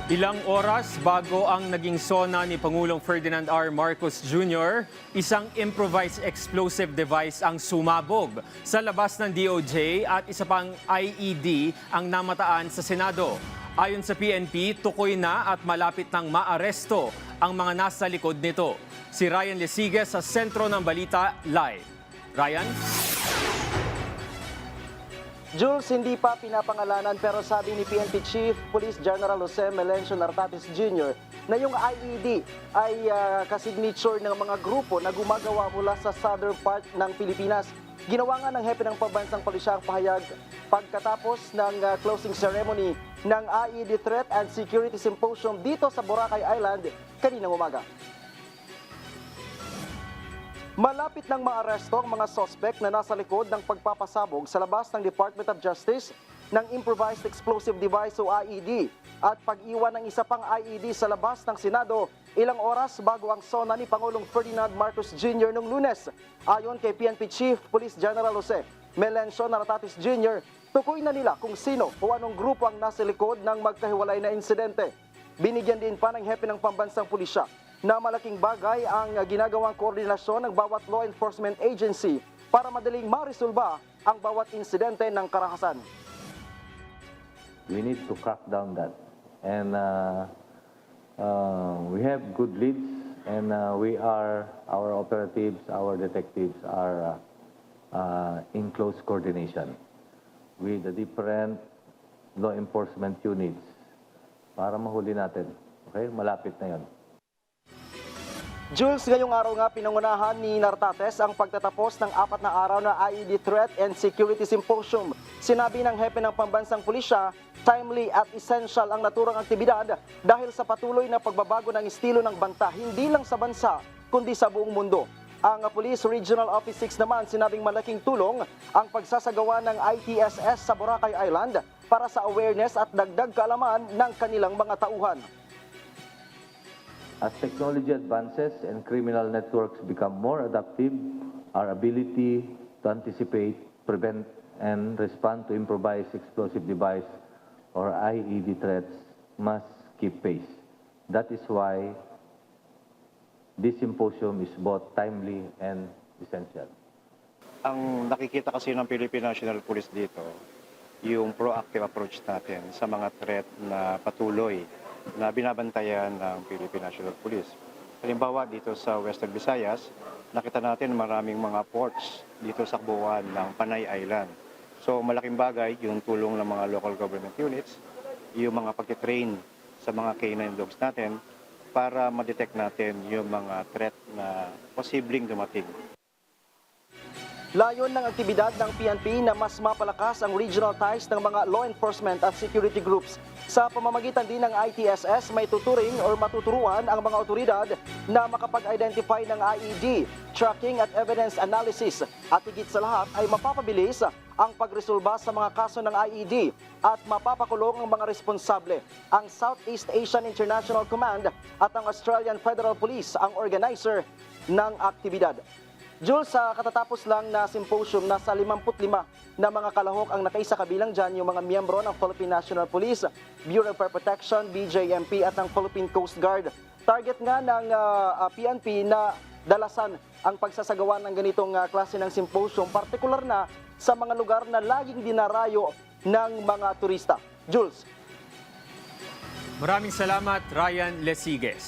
Ilang oras bago ang naging sona ni Pangulong Ferdinand R. Marcos Jr., isang improvised explosive device ang sumabog sa labas ng DOJ at isa pang IED ang namataan sa Senado. Ayon sa PNP, tukoy na at malapit nang maaresto ang mga nasa likod nito. Si Ryan Lesigue sa sentro ng balita live. Ryan? Jules, hindi pa pinapangalanan pero sabi ni PNP Chief Police General Jose Melencio Nartates Jr. na yung IED ay kasignature ng mga grupo na gumagawa mula sa southern part ng Pilipinas. Ginawa nga ng hepe ng pambansang pulisya ang pahayag pagkatapos ng closing ceremony ng IED Threat and Security Symposium dito sa Boracay Island kaninang umaga. Malapit nang maaresto ang mga sospek na nasa likod ng pagpapasabog sa labas ng Department of Justice ng Improvised Explosive Device o IED at pag-iwan ng isa pang IED sa labas ng Senado ilang oras bago ang sona ni Pangulong Ferdinand Marcos Jr. noong Lunes. Ayon kay PNP Chief Police General Jose Melencio Nartates Jr., tukoy na nila kung sino o anong grupo ang nasa likod ng magkahiwalay na insidente. Binigyan din pa ng hepe ng pambansang pulisya na malaking bagay ang ginagawang koordinasyon ng bawat law enforcement agency para madaling maresolba ang bawat insidente ng karahasan. We need to crack down that. And we have good leads and our operatives, our detectives are in close coordination with the different law enforcement units para mahuli natin. Okay? Malapit na yon. Jules, ngayong araw nga pinangunahan ni Nartates ang pagtatapos ng 4 na araw na IED Threat and Security Symposium. Sinabi ng hepe ng pambansang pulisya, timely at essential ang naturang aktibidad dahil sa patuloy na pagbabago ng estilo ng banta hindi lang sa bansa kundi sa buong mundo. Ang Police Regional Office 6 naman sinabing malaking tulong ang pagsasagawa ng ITSS sa Boracay Island para sa awareness at dagdag kaalaman ng kanilang mga tauhan. As technology advances and criminal networks become more adaptive, our ability to anticipate, prevent, and respond to improvised explosive device or IED threats must keep pace. That is why this symposium is both timely and essential. Ang nakikita kasi ng Philippine National Police dito, yung proactive approach natin sa mga threat na patuloy na binabantayan ng Philippine National Police. Halimbawa dito sa Western Visayas, nakita natin maraming mga ports dito sa buwan ng Panay Island. So malaking bagay yung tulong ng mga local government units, yung mga pag-train sa mga canine dogs natin para ma-detect natin yung mga threat na posibleng dumating. Layon ng aktibidad ng PNP na mas mapalakas ang regional ties ng mga law enforcement at security groups. Sa pamamagitan din ng ITSS, may tuturing or matuturuan ang mga otoridad na makapag-identify ng IED, tracking at evidence analysis. At higit sa lahat ay mapapabilis ang pagresolba sa mga kaso ng IED at mapapakulong ang mga responsable. Ang Southeast Asian International Command at ang Australian Federal Police ang organizer ng aktibidad. Jules, sa katatapos lang na symposium, nasa 55 na mga kalahok ang nakaisa, kabilang dyan yung mga miyembro ng Philippine National Police, Bureau of Fire Protection, BJMP at ng Philippine Coast Guard. Target nga ng PNP na dalasan ang pagsasagawa ng ganitong klase ng symposium, partikular na sa mga lugar na laging dinarayo ng mga turista. Jules. Maraming salamat, Ryan Lesigue.